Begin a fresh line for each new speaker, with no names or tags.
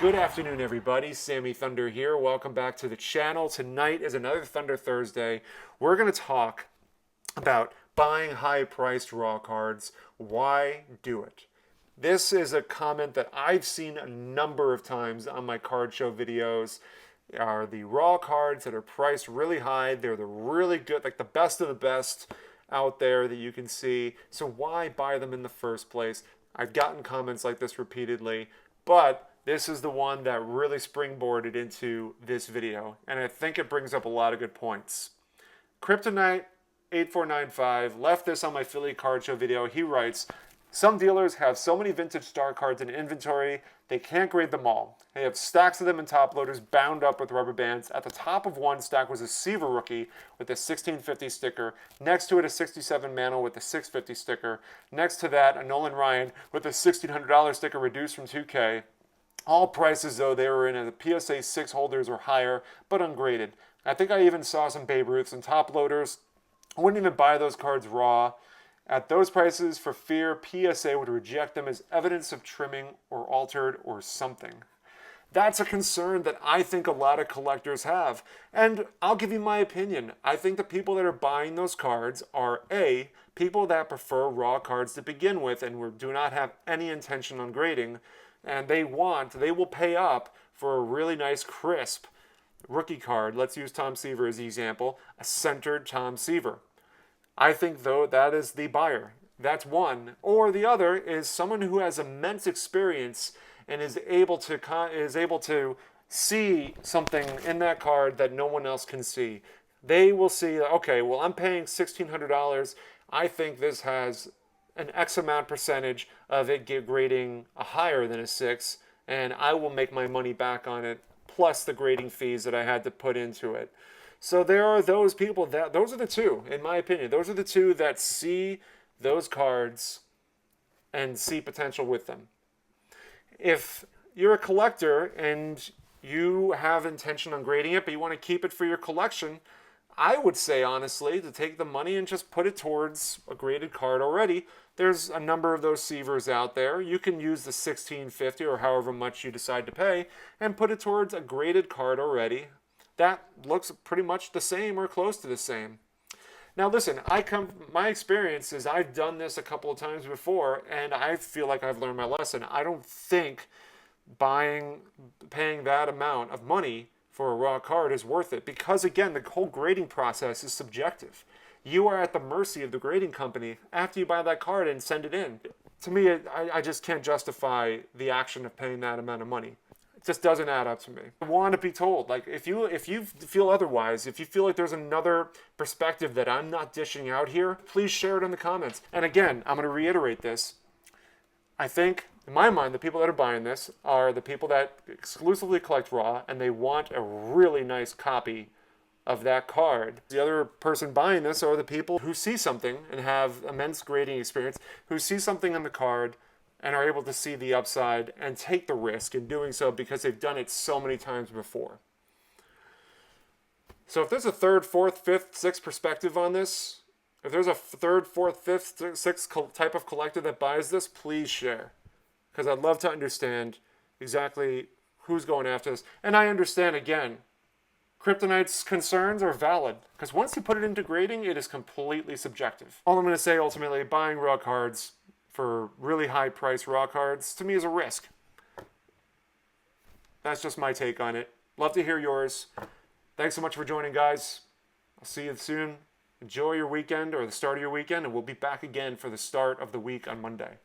Good afternoon, everybody. Sammy Thunder here. Welcome back to the channel. Tonight is another Thunder Thursday. We're going to talk about buying high-priced raw cards. Why do it? This is a comment that I've seen a number of times on my card show videos. Are the raw cards that are priced really high. They're the really good, like the best of the best out there that you can see. So why buy them in the first place? I've gotten comments like this repeatedly, but this is the one that really springboarded into this video, and I think it brings up a lot of good points. Kryptonite8495 left this on my Philly card show video. He writes, some dealers have so many vintage star cards in inventory, they can't grade them all. They have stacks of them in top loaders bound up with rubber bands. At the top of one stack was a Seaver rookie with a 1650 sticker. Next to it, a 67 Mantle with a 650 sticker. Next to that, a Nolan Ryan with a $1,600 sticker reduced from 2K. All prices, though, they were in the PSA 6 holders or higher, but ungraded. I think I even saw some Babe Ruths and top loaders. I wouldn't even buy those cards raw. At those prices, for fear PSA would reject them as evidence of trimming or altered or something. That's a concern that I think a lot of collectors have. And I'll give you my opinion. I think the people that are buying those cards are A, people that prefer raw cards to begin with and do not have any intention on grading, and they will pay up for a really nice, crisp rookie card. Let's use Tom Seaver as the example, a centered Tom Seaver. I think, though, that is the buyer. That's one. Or the other is someone who has immense experience and is able to see something in that card that no one else can see. They will see, okay, well, I'm paying $1,600. I think this has an X amount percentage of it grading a higher than a 6, and I will make my money back on it, plus the grading fees that I had to put into it. So there are those people those are the two, in my opinion. Those are the two that see those cards and see potential with them. If you're a collector and you have intention on grading it, but you want to keep it for your collection, I would say, honestly, to take the money and just put it towards a graded card already. There's a number of those Seavers out there. You can use the 1650 or however much you decide to pay and put it towards a graded card already. That looks pretty much the same or close to the same. Now listen, my experience is I've done this a couple of times before and I feel like I've learned my lesson. I don't think paying that amount of money for a raw card is worth it because, again, the whole grading process is subjective. You are at the mercy of the grading company after you buy that card and send it in. To me, I just can't justify the action of paying that amount of money. It just doesn't add up to me. I want to be told, like, if you feel otherwise, if you feel like there's another perspective that I'm not dishing out here, please share it in the comments. And again, I'm going to reiterate this. I think, in my mind, the people that are buying this are the people that exclusively collect raw and they want a really nice copy of that card. The other person buying this are the people who see something and have immense grading experience, who see something on the card and are able to see the upside and take the risk in doing so because they've done it so many times before. So if there's a third, fourth, fifth, sixth perspective on this, if there's a third, fourth, fifth, sixth type of collector that buys this, please share. Because I'd love to understand exactly who's going after this. And I understand, again, Kryptonite's concerns are valid. Because once you put it into grading, it is completely subjective. All I'm going to say, ultimately, buying raw cards for really high price raw cards, to me, is a risk. That's just my take on it. Love to hear yours. Thanks so much for joining, guys. I'll see you soon. Enjoy your weekend or the start of your weekend, and we'll be back again for the start of the week on Monday.